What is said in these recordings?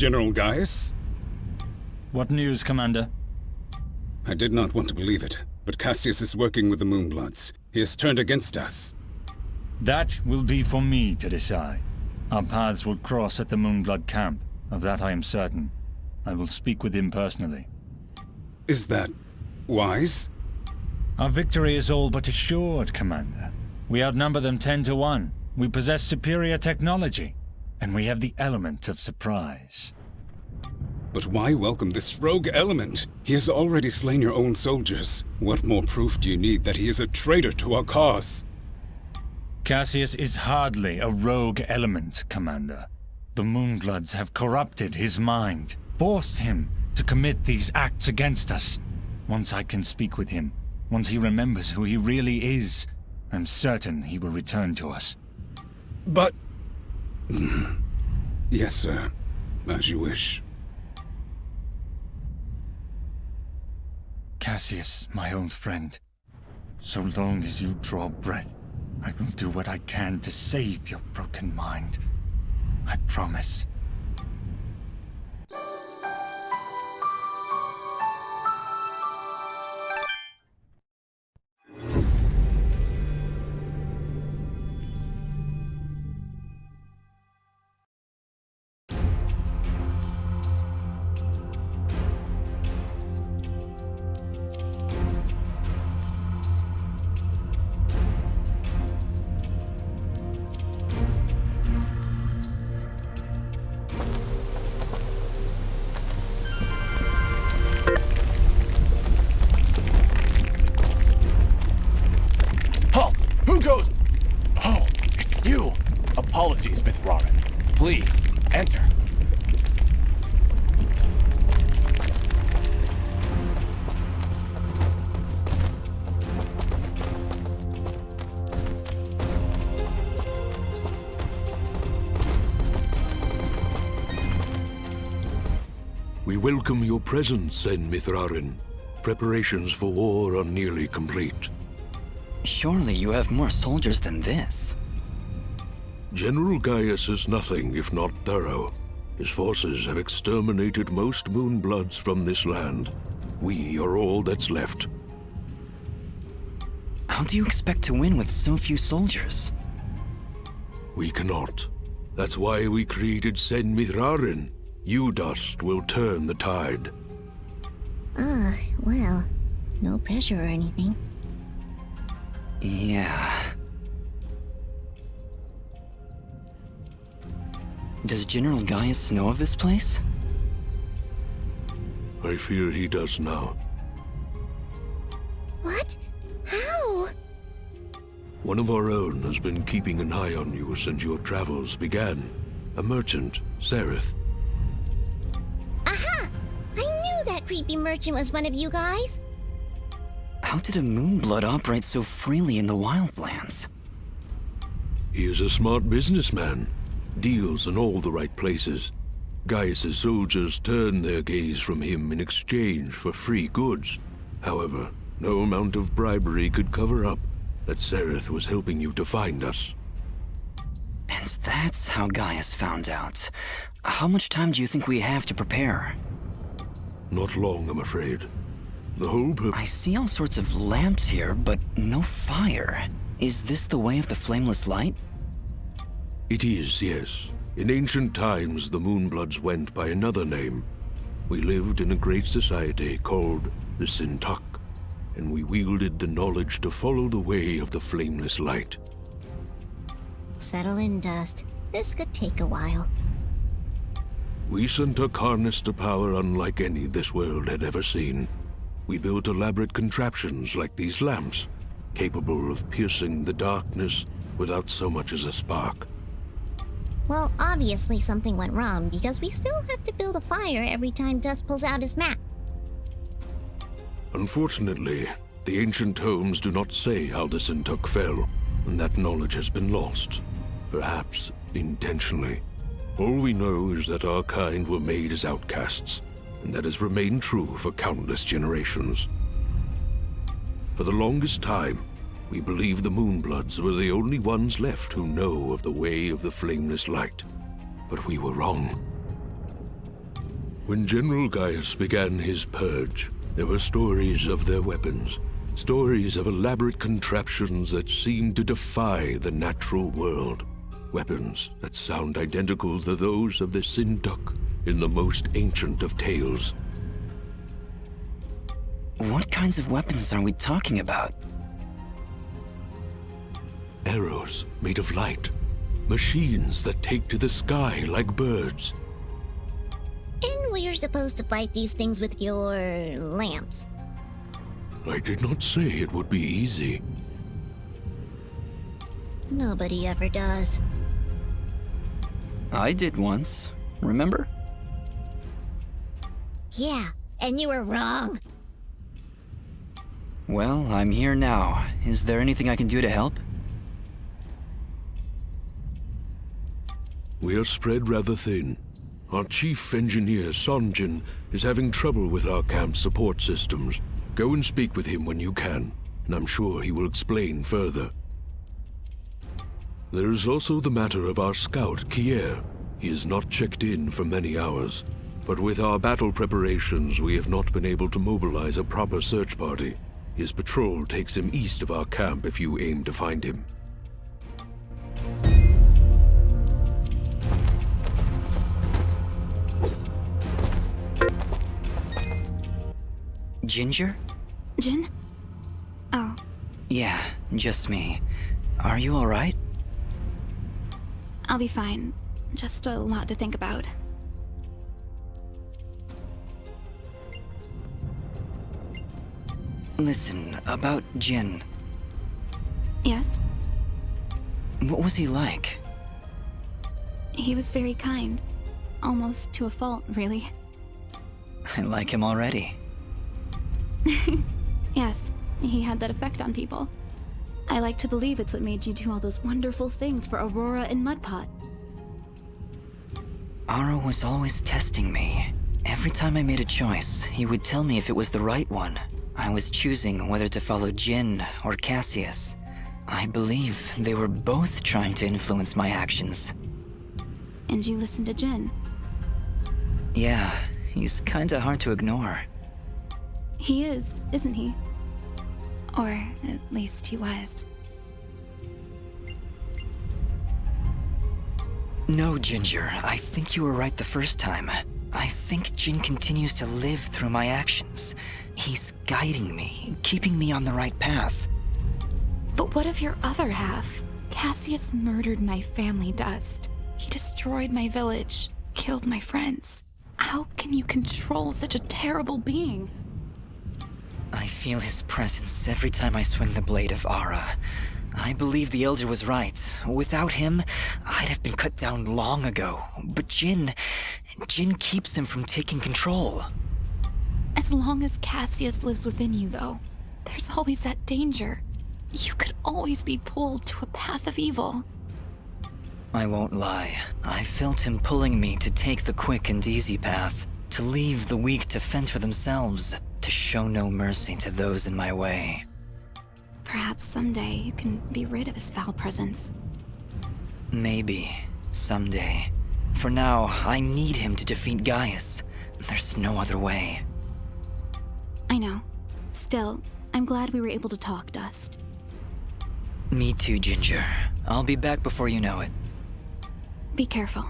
General Gaius? What news, Commander? I did not want to believe it, but Cassius is working with the Moonbloods. He has turned against us. That will be for me to decide. Our paths will cross at the Moonblood camp. Of that I am certain. I will speak with him personally. Is that wise? Our victory is all but assured, Commander. We outnumber them 10 to 1. We possess superior technology. And we have the element of surprise. But why welcome this rogue element? He has already slain your own soldiers. What more proof do you need that he is a traitor to our cause? Cassius is hardly a rogue element, Commander. The Moonbloods have corrupted his mind, forced him to commit these acts against us. Once I can speak with him, once he remembers who he really is, I'm certain he will return to us. But... Yes, sir. As you wish. Cassius, my old friend, so long as you draw breath, I will do what I can to save your broken mind. I promise. Halt! Who goes? Oh, it's you. Apologies, Mithrarin. Please, enter. We welcome your presence, Mithrarin. Preparations for war are nearly complete. Surely you have more soldiers than this. General Gaius is nothing if not thorough. His forces have exterminated most Moonbloods from this land. We are all that's left. How do you expect to win with so few soldiers? We cannot. That's why we created Sen Mithrarin. You, Dust, will turn the tide. Well, no pressure or anything. Yeah. Does General Gaius know of this place? I fear he does now. What? How? One of our own has been keeping an eye on you since your travels began. A merchant, Sereth. Aha! I knew that creepy merchant was one of you guys. How did a Moonblood operate so freely in the Wildlands? He is a smart businessman. Deals in all the right places. Gaius' soldiers turn their gaze from him in exchange for free goods. However, no amount of bribery could cover up that Sereth was helping you to find us. And that's how Gaius found out. How much time do you think we have to prepare? Not long, I'm afraid. The whole I see all sorts of lamps here, but no fire. Is this the way of the flameless light? It is, yes. In ancient times, the Moonbloods went by another name. We lived in a great society called the Sintuck, and we wielded the knowledge to follow the way of the flameless light. Settle in, Dust. This could take a while. We Sintuck harnessed a power unlike any this world had ever seen. We built elaborate contraptions like these lamps, capable of piercing the darkness without so much as a spark. Well, obviously something went wrong, because we still have to build a fire every time Dust pulls out his map. Unfortunately, the ancient tomes do not say how the Sintuck fell, and that knowledge has been lost. Perhaps intentionally. All we know is that our kind were made as outcasts, and that has remained true for countless generations. For the longest time, we believed the Moonbloods were the only ones left who know of the way of the flameless light. But we were wrong. When General Gaius began his purge, there were stories of their weapons, stories of elaborate contraptions that seemed to defy the natural world. Weapons that sound identical to those of the Sinduk in the most ancient of tales. What kinds of weapons are we talking about? Arrows made of light. Machines that take to the sky like birds. And we're supposed to fight these things with your lamps. I did not say it would be easy. Nobody ever does. I did once, remember? Yeah, and you were wrong. Well, I'm here now. Is there anything I can do to help? We are spread rather thin. Our chief engineer, Sonjin, is having trouble with our camp's support systems. Go and speak with him when you can, and I'm sure he will explain further. There is also the matter of our scout, Quiser. He has not checked in for many hours, but with our battle preparations, we have not been able to mobilize a proper search party. His patrol takes him east of our camp if you aim to find him. Ginger? Jin? Oh, Yeah, just me. Are you alright? I'll be fine. Just a lot to think about. Listen, about Jin. Yes? What was he like? He was very kind. Almost to a fault, really. I like him already. Yes, he had that effect on people. I like to believe it's what made you do all those wonderful things for Aurora and Mudpot. Ara was always testing me. Every time I made a choice, he would tell me if it was the right one. I was choosing whether to follow Jin or Cassius. I believe they were both trying to influence my actions. And you listened to Jin. Yeah, he's kinda hard to ignore. He is, isn't he? Or at least he was. No, Ginger, I think you were right the first time. I think Jin continues to live through my actions. He's guiding me, keeping me on the right path. But what of your other half? Cassius murdered my family, Dust. He destroyed my village, killed my friends. How can you control such a terrible being? I feel his presence every time I swing the blade of Ara. I believe the Elder was right. Without him, I'd have been cut down long ago. But Jin keeps him from taking control. As long as Cassius lives within you, though, there's always that danger. You could always be pulled to a path of evil. I won't lie. I felt him pulling me to take the quick and easy path, to leave the weak to fend for themselves, to show no mercy to those in my way. Perhaps someday you can be rid of his foul presence. Maybe. Someday. For now, I need him to defeat Gaius. There's no other way. I know. Still, I'm glad we were able to talk, Dust. Me too, Ginger. I'll be back before you know it. Be careful.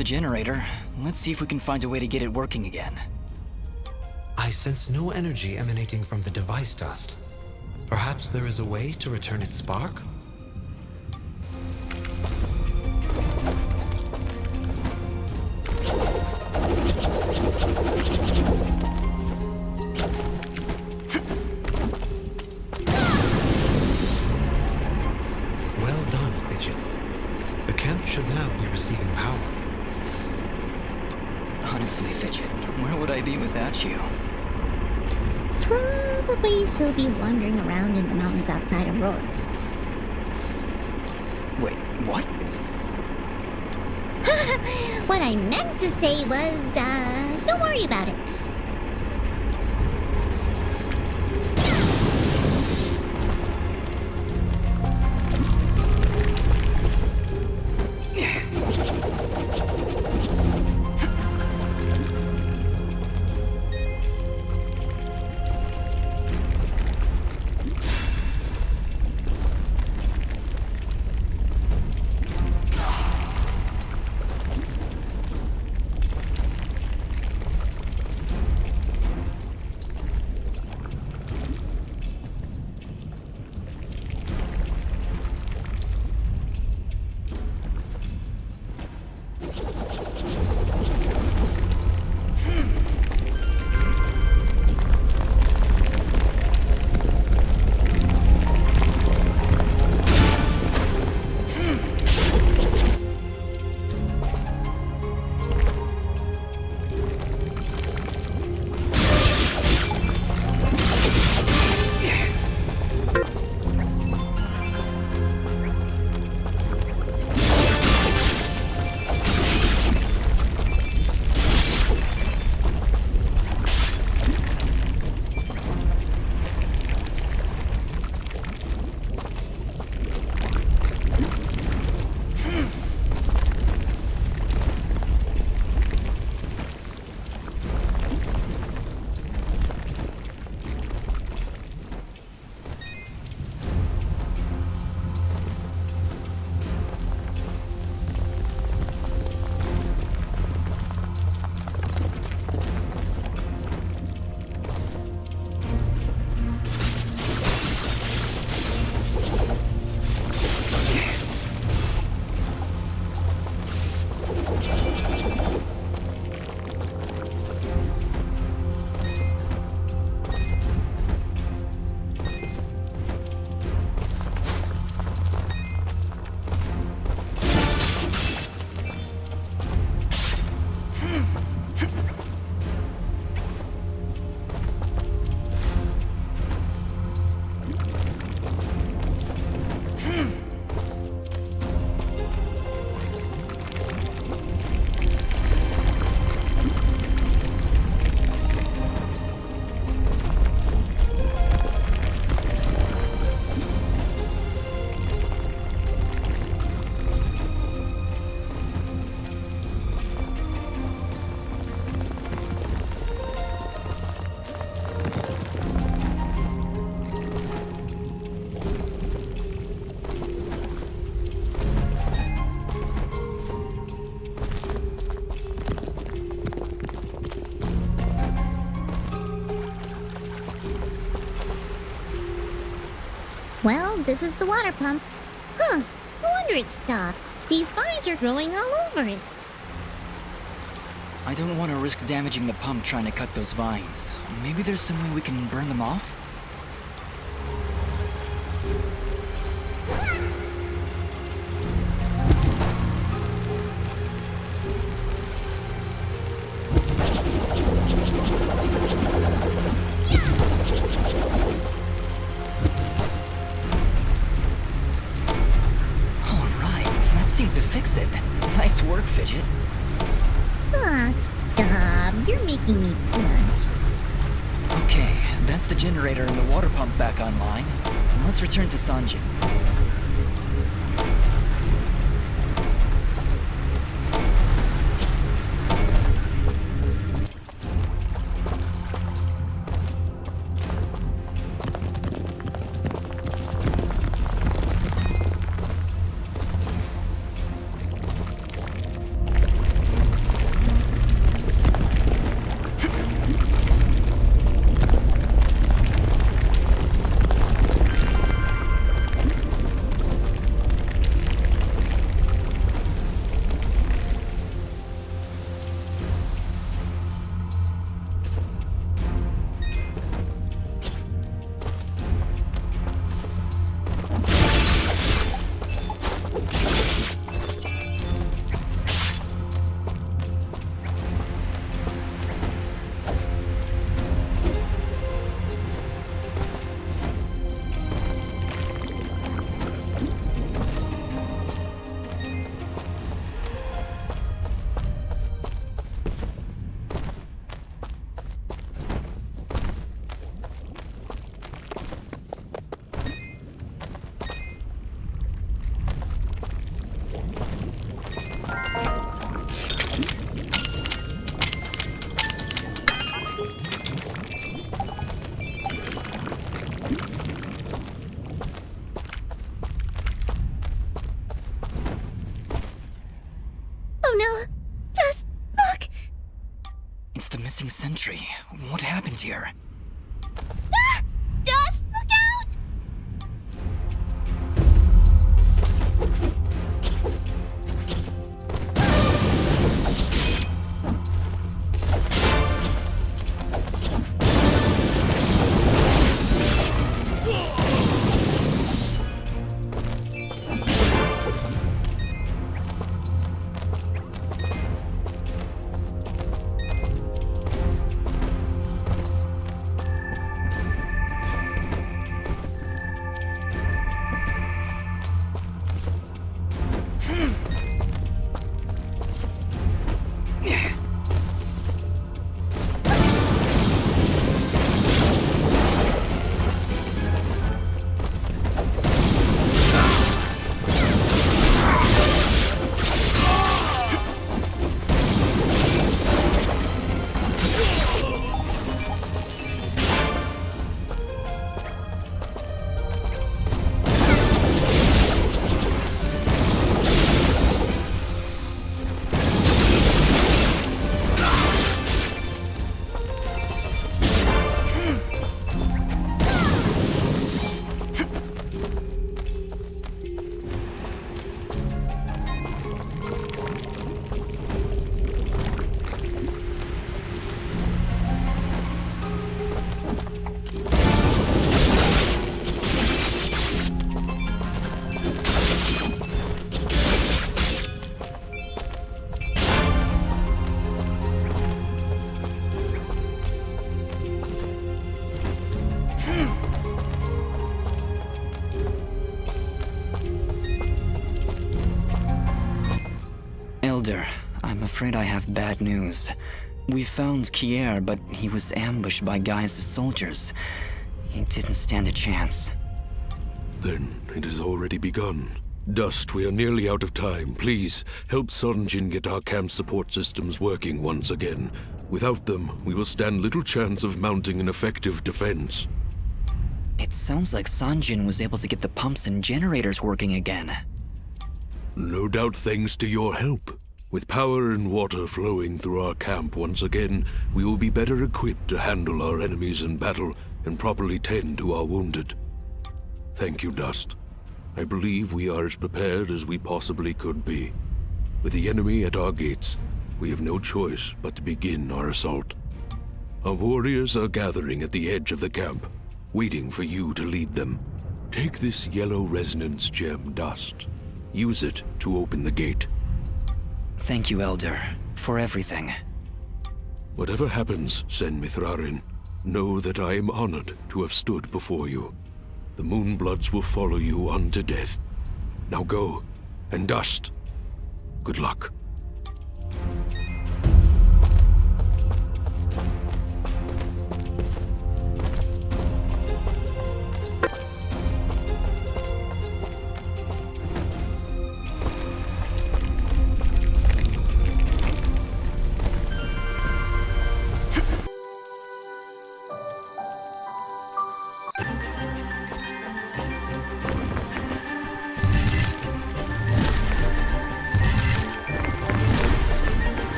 the generator. Let's see if we can find a way to get it working again. I sense no energy emanating from the device dust. Perhaps there is a way to return its spark? Well done, Fidget. The camp should now be receiving power. Honestly, Fidget, where would I be without you? Probably still be wandering around in the mountains outside Aurora. Wait, what? What I meant to say was, don't worry about it. Well, this is the water pump. Huh, no wonder it stopped. These vines are growing all over it. I don't want to risk damaging the pump trying to cut those vines. Maybe there's some way we can burn them off? To fix it. Nice work, Fidget. Ah, stop. You're making me blush. Okay, that's the generator and the water pump back online. Let's return to Sanjin. sentry. What happened here? Ah! Dust, look out! Elder, I'm afraid I have bad news. We found Quiser, but he was ambushed by Gaia's soldiers. He didn't stand a chance. Then it has already begun. Dust, we are nearly out of time. Please, help Sanjin get our camp support systems working once again. Without them, we will stand little chance of mounting an effective defense. It sounds like Sanjin was able to get the pumps and generators working again. No doubt thanks to your help. With power and water flowing through our camp once again, we will be better equipped to handle our enemies in battle and properly tend to our wounded. Thank you, Dust. I believe we are as prepared as we possibly could be. With the enemy at our gates, we have no choice but to begin our assault. Our warriors are gathering at the edge of the camp, waiting for you to lead them. Take this yellow resonance gem, Dust. Use it to open the gate. Thank you, Elder, for everything. Whatever happens, Sen Mithrarin, know that I am honored to have stood before you. The Moonbloods will follow you unto death. Now go, and Dust, good luck.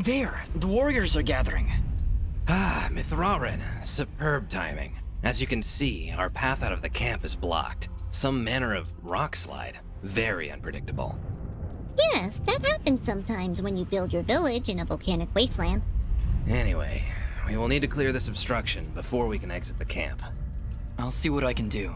There, the warriors are gathering. Ah, Mithrarin. Superb timing. As you can see, our path out of the camp is blocked. Some manner of rock slide. Very unpredictable. Yes, that happens sometimes when you build your village in a volcanic wasteland. Anyway, we will need to clear this obstruction before we can exit the camp. I'll see what I can do.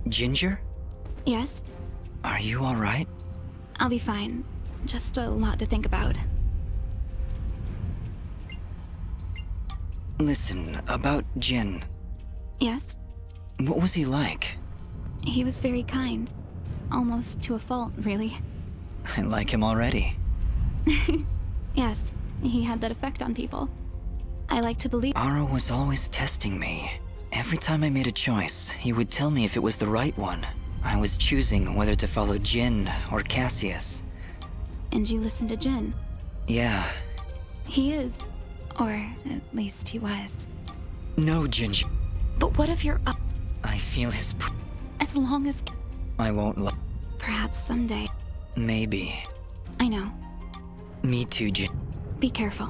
Ginger? Yes? Are you alright? I'll be fine. Just a lot to think about. Listen, about Jin. Yes? What was he like? He was very kind. Almost to a fault, really. I like him already. Yes, he had that effect on people. I like to believe— Ara was always testing me. Every time I made a choice, he would tell me if it was the right one. I was choosing whether to follow Jin or Cassius. And you listened to Jin? Yeah. He is. Or at least he was. No, Ginger. But what if you're up? I feel his As long as— I won't Perhaps someday. Maybe. I know. Me too, Jin. Be careful.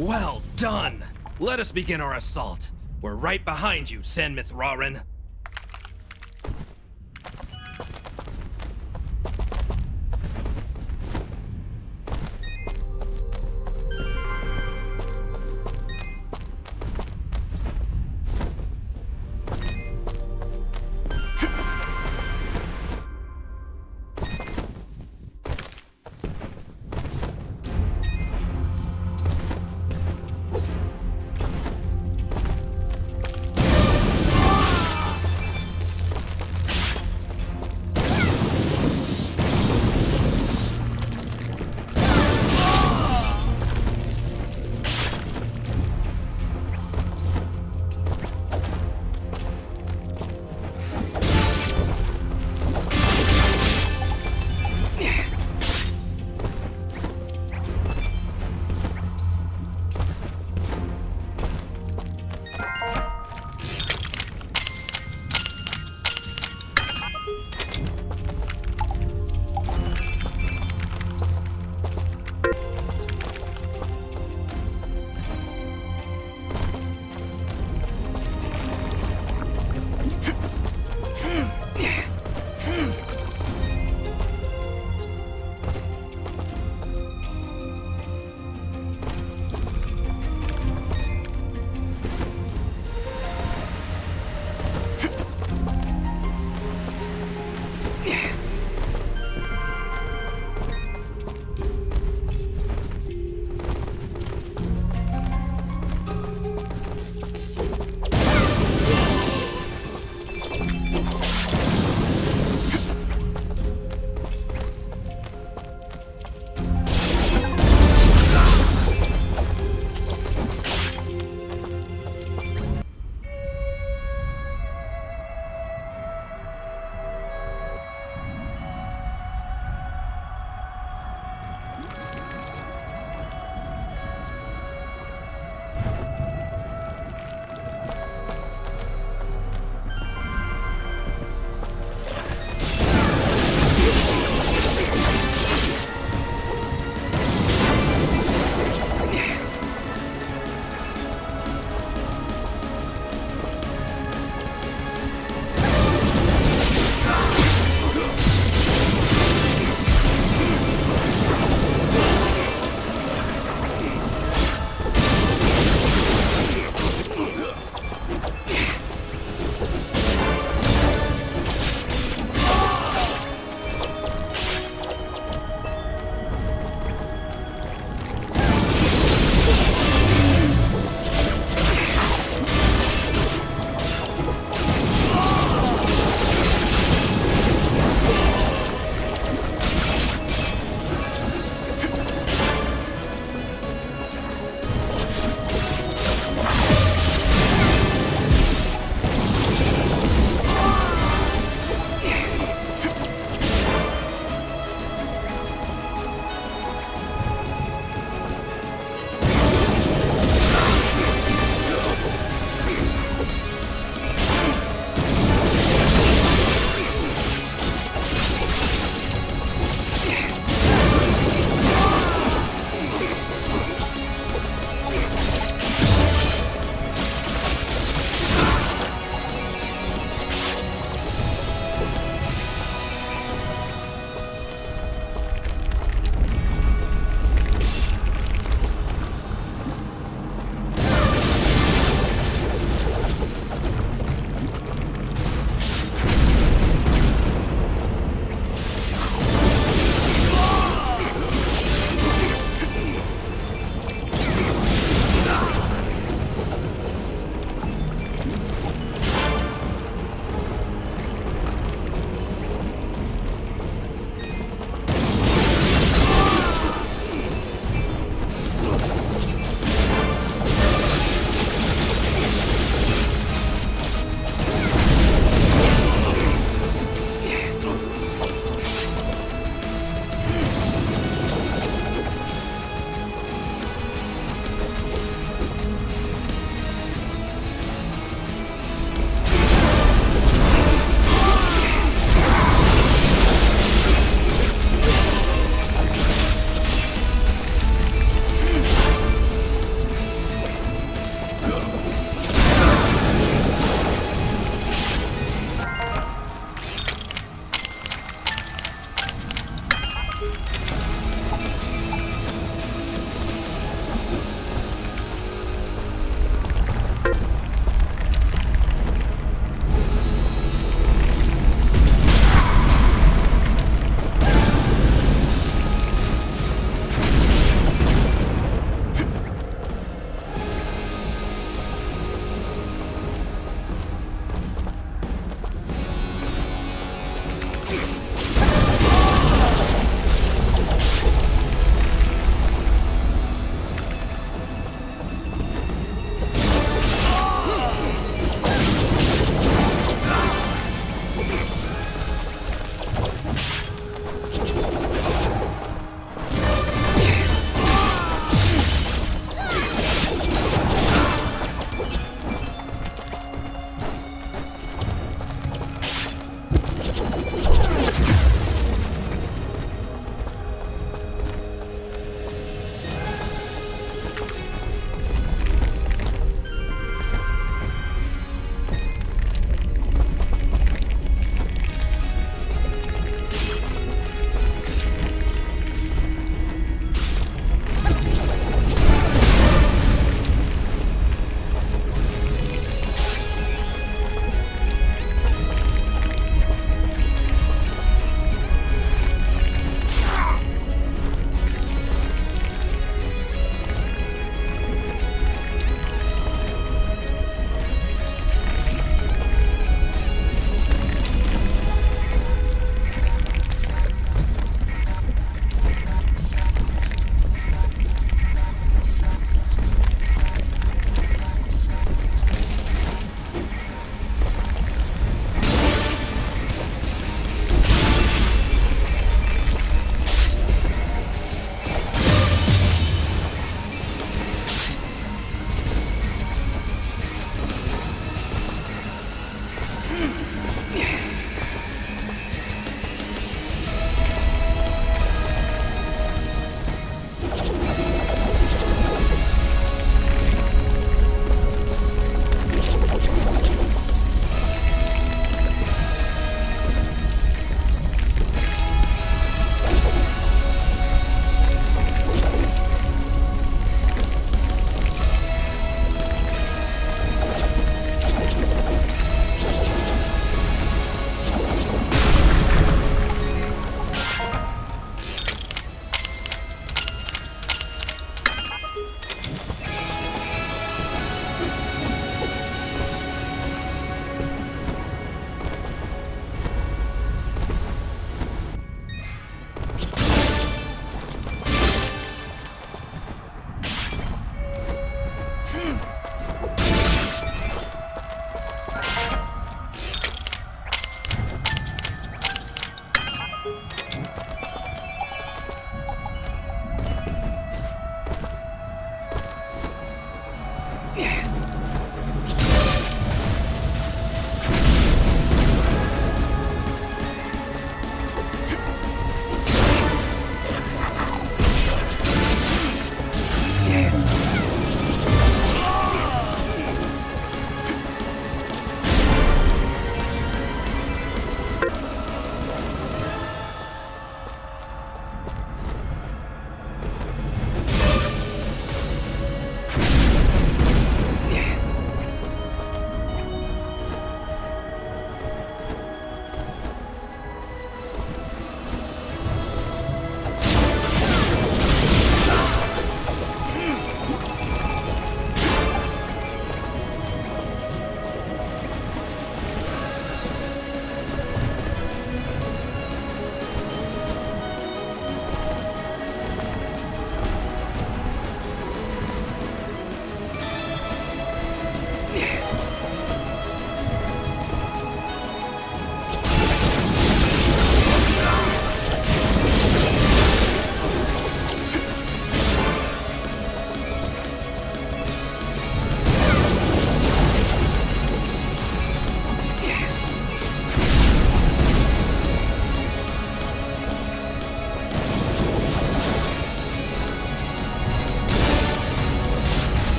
Well done! Let us begin our assault. We're right behind you, San Mithrarin.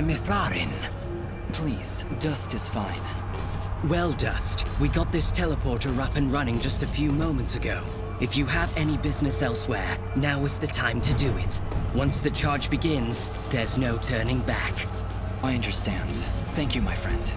Mithrarin. Please, Dust is fine. Well, Dust, we got this teleporter up and running just a few moments ago. If you have any business elsewhere, now is the time to do it. Once the charge begins, there's no turning back. I understand. Thank you, my friend.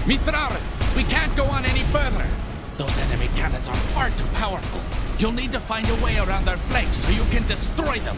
Mithrarin, we can't go on any further. Those enemy cannons are far too powerful. You'll need to find a way around their flanks so you can destroy them.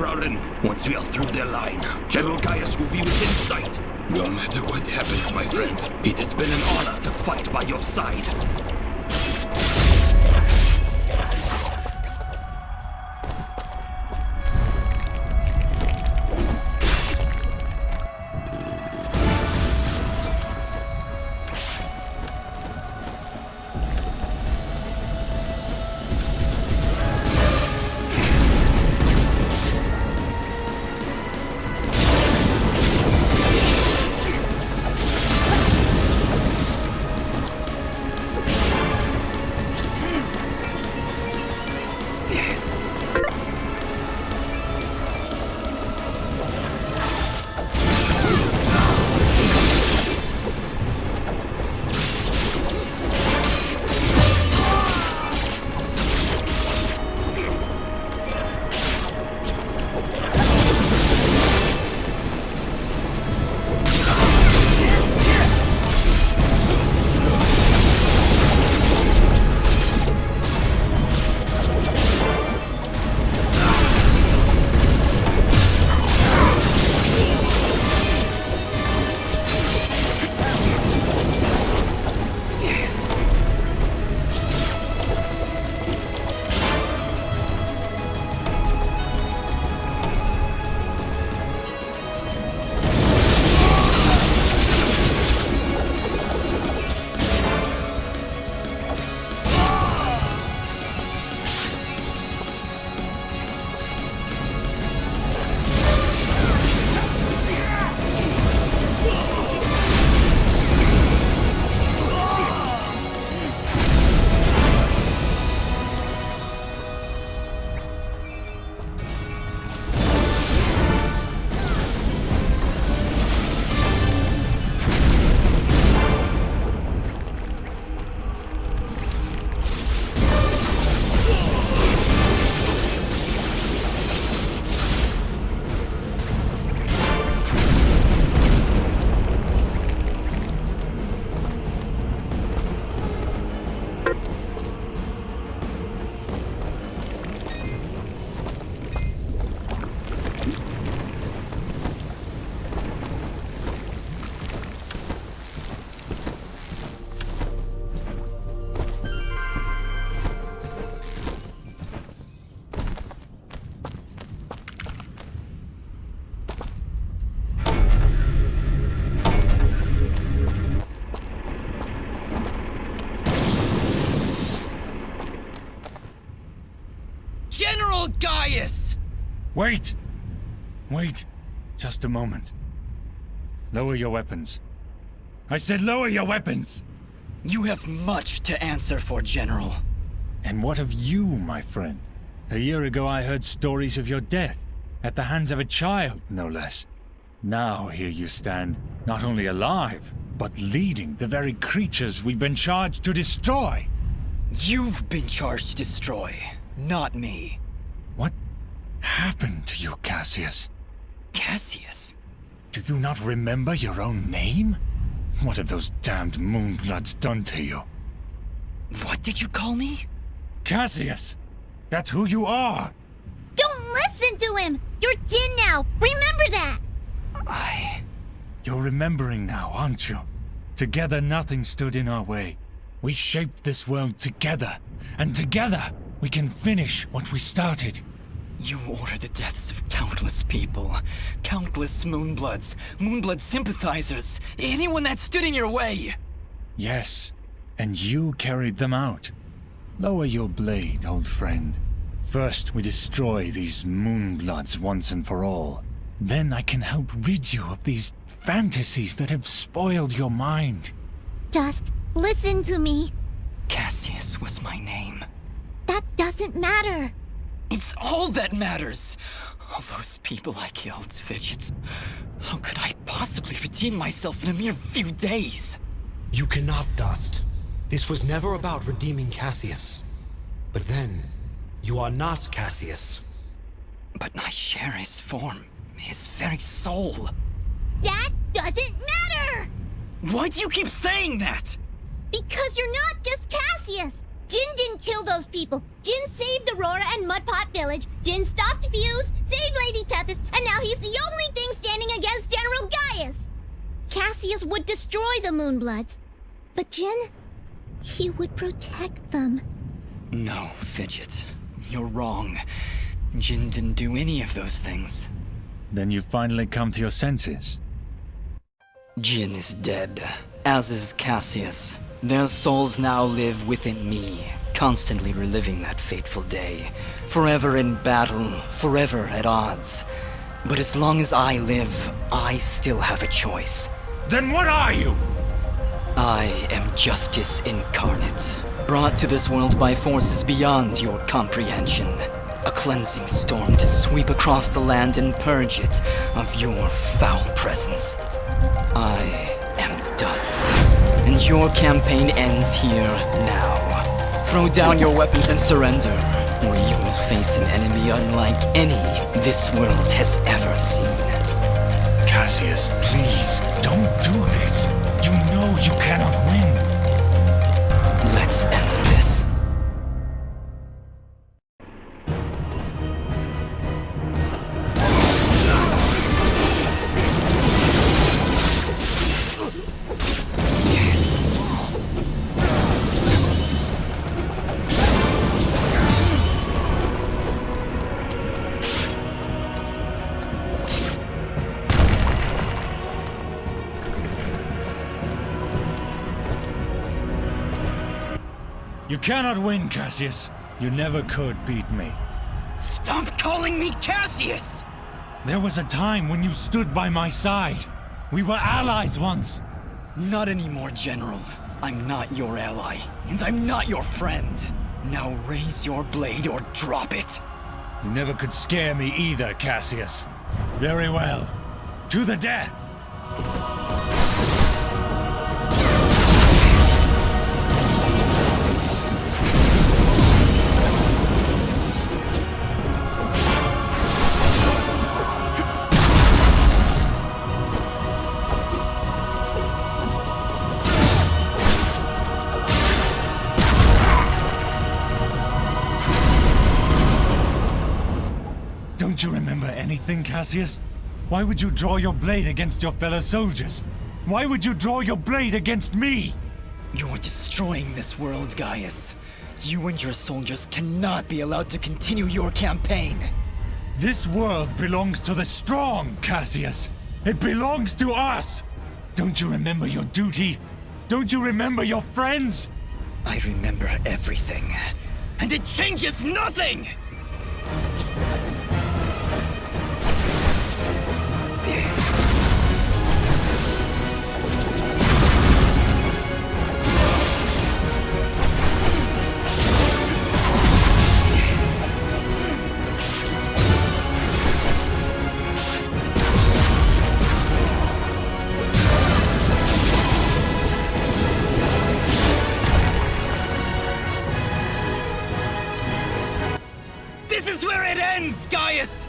Everdawn. Once we are through their line, General Gaius will be within sight. No matter what happens, my friend, it has been an honor to fight by your side. General Gaius! Wait! Wait. Just a moment. Lower your weapons. I said lower your weapons! You have much to answer for, General. And what of you, my friend? A year ago I heard stories of your death, at the hands of a child, no less. Now here you stand, not only alive, but leading the very creatures we've been charged to destroy. You've been charged to destroy, not me. What happened to you, Cassius? Cassius? Do you not remember your own name? What have those damned moonbloods done to you? What did you call me? Cassius! That's who you are! Don't listen to him! You're Jin now! Remember that! You're remembering now, aren't you? Together nothing stood in our way. We shaped this world together, and together we can finish what we started. You ordered the deaths of countless people. Countless Moonbloods. Moonblood sympathizers. Anyone that stood in your way. Yes, and you carried them out. Lower your blade, old friend. First we destroy these Moonbloods once and for all. Then I can help rid you of these fantasies that have spoiled your mind. Just listen to me. Cassius was my name. That doesn't matter. It's all that matters. All those people I killed, Fidgets. How could I possibly redeem myself in a mere few days? You cannot, Dust. This was never about redeeming Cassius. But then, you are not Cassius. But I share his form, his very soul. That doesn't matter! Why do you keep saying that? Because you're not just Cassius! Jin didn't kill those people. Jin saved Aurora and Mudpot Village. Jin stopped Fuse, saved Lady Tethys, and now he's the only thing standing against General Gaius. Cassius would destroy the Moonbloods. But Jin, he would protect them. No, Fidget. You're wrong. Jin didn't do any of those things. Then you finally come to your senses. Jin is dead, as is Cassius. Their souls now live within me, constantly reliving that fateful day. Forever in battle, forever at odds. But as long as I live, I still have a choice. Then what are you? I am justice incarnate, brought to this world by forces beyond your comprehension. A cleansing storm to sweep across the land and purge it of your foul presence. I am dust, and your campaign ends here now. Throw down your weapons and surrender, or you will face an enemy unlike any this world has ever seen. Cassius, please, don't do this. You know you cannot win. Let's end this. You cannot win, Cassius. You never could beat me. Stop calling me Cassius! There was a time when you stood by my side. We were allies once. Not anymore, General. I'm not your ally, and I'm not your friend. Now raise your blade or drop it. You never could scare me either, Cassius. Very well. To the death! Don't you remember anything, Cassius? Why would you draw your blade against your fellow soldiers? Why would you draw your blade against me? You're destroying this world, Gaius. You and your soldiers cannot be allowed to continue your campaign. This world belongs to the strong, Cassius. It belongs to us. Don't you remember your duty? Don't you remember your friends? I remember everything. And it changes nothing! This is where it ends, Gaius!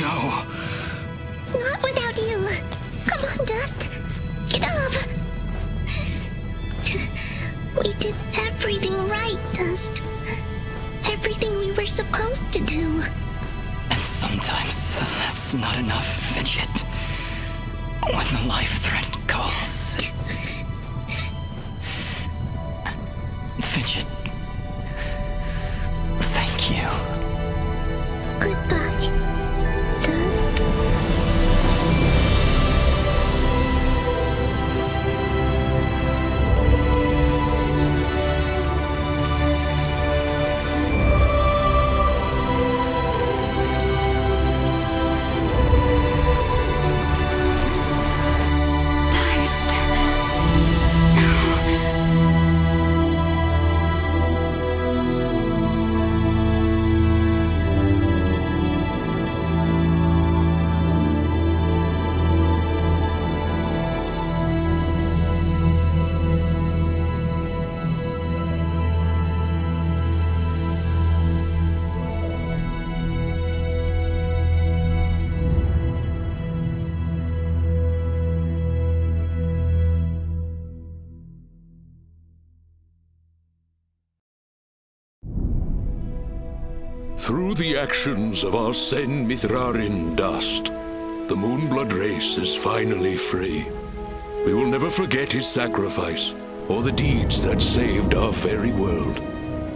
go. Not without you. Come on, Dust. Get up. We did everything right, Dust. Everything we were supposed to do. And sometimes that's not enough, Fidget. When the life threat calls. Fidget. Thank you. Goodbye, Dust. Through the actions of our Sen Mithrarin Dust, the Moonblood race is finally free. We will never forget his sacrifice, or the deeds that saved our very world.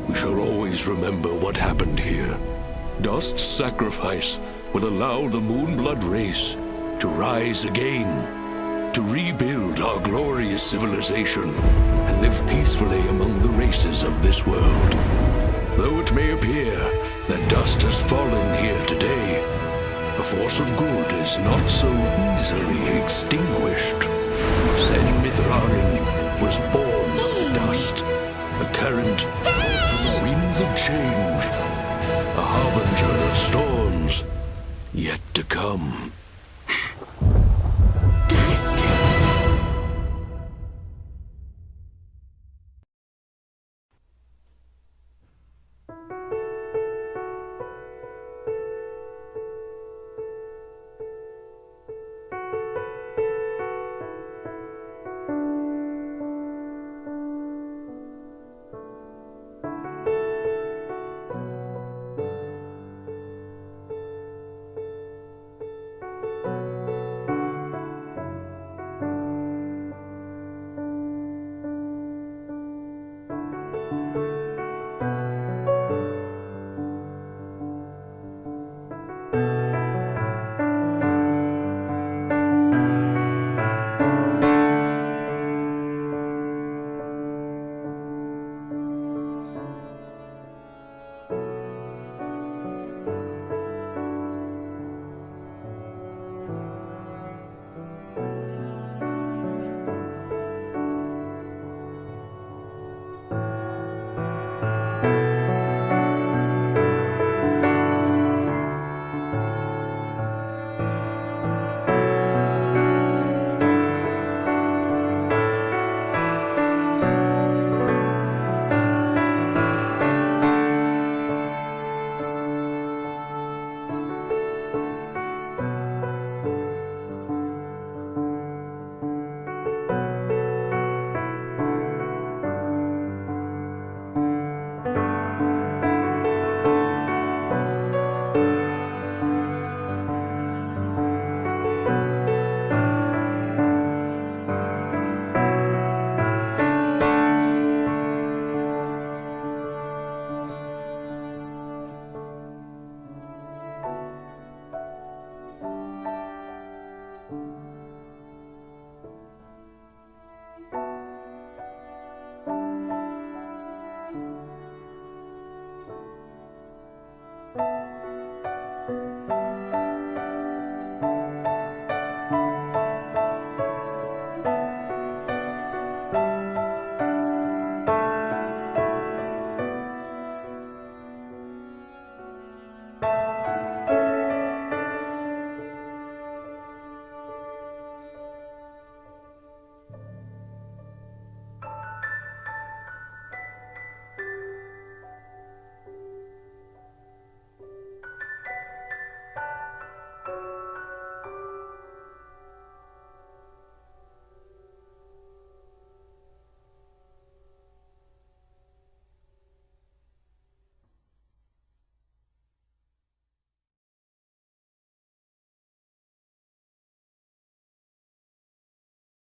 We shall always remember what happened here. Dust's sacrifice will allow the Moonblood race to rise again, to rebuild our glorious civilization, and live peacefully among the races of this world. Though it may appear that Dust has fallen here today, a force of good is not so easily extinguished. Sen Mithrarin was born of the dust, a current from the winds of change, a harbinger of storms yet to come.